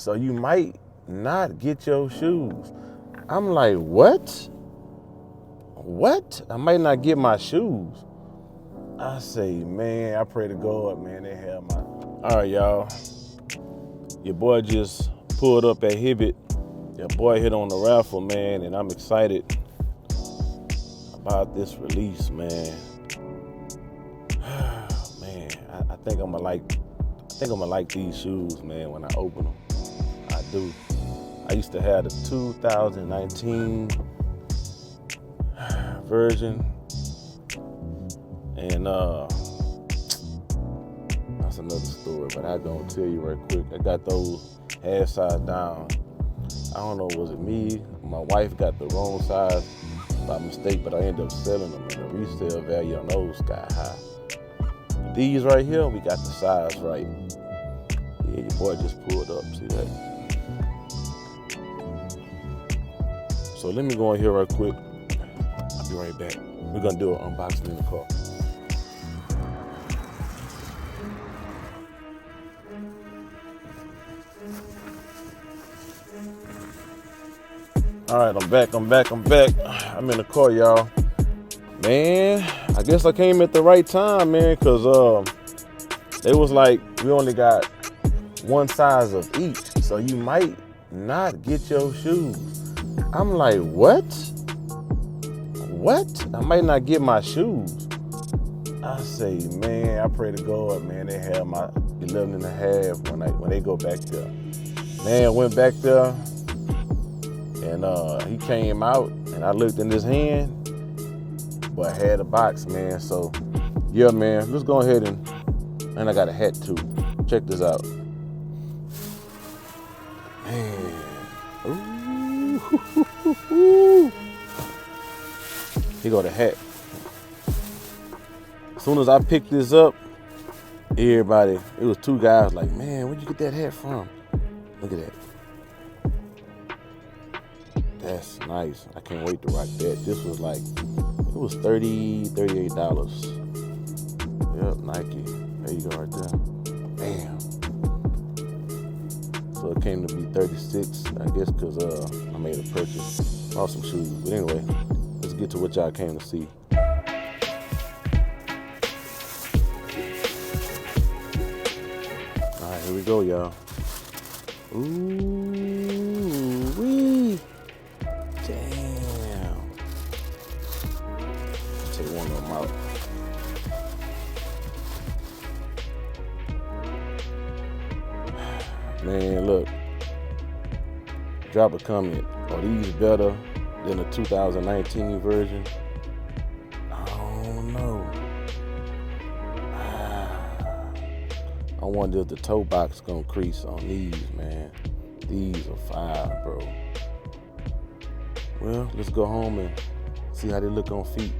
so you might not get your shoes. I'm like, what? What? I might not get my shoes. I say, man, I pray to God, man, they have my... All right, y'all. Your boy just pulled up at Hibbett. Your boy hit on the raffle, man, and I'm excited about this release, man. Man, I think I'm gonna like these shoes, man, when I open them. I do. I used to have the 2019 version, and that's another story, but I'm gonna tell you right quick. I got those half size down. I don't know, was it me? My wife got the wrong size by mistake, but I ended up selling them, and the resale value on those sky high. These right here, we got the size right. Yeah, your boy just pulled up, see that? So let me go in here right quick. I'll be right back. We're gonna do an unboxing in the car. All right, I'm back. I'm in the car, y'all. Man, I guess I came at the right time, man, because they was like, we only got one size of each, so you might not get your shoes. I'm like, what? What? I might not get my shoes. I say, man, I pray to God, man, they have my 11 and a half when they go back there. Man, I went back there, and he came out, and I looked in his hand, but I had a box, man. So, yeah, man, let's go ahead and I got a hat too. Check this out. Man, ooh. Here go the hat. As soon as I picked this up, everybody, it was two guys like, man, where'd you get that hat from? Look at that. That's nice. I can't wait to rock that. This was like, it was $38. Yep, Nike. There you go right there. Bam. So it came to be 36, I guess, because I made a purchase. Bought some shoes. But anyway, let's get to what y'all came to see. All right, here we go, y'all. Ooh, wee. Damn. Take one of them out. Man, look. Drop a comment. Are these better than the 2019 version? I don't know. I wonder if the toe box gonna crease on these, man. These are fire, bro. Well, let's go home and see how they look on feet.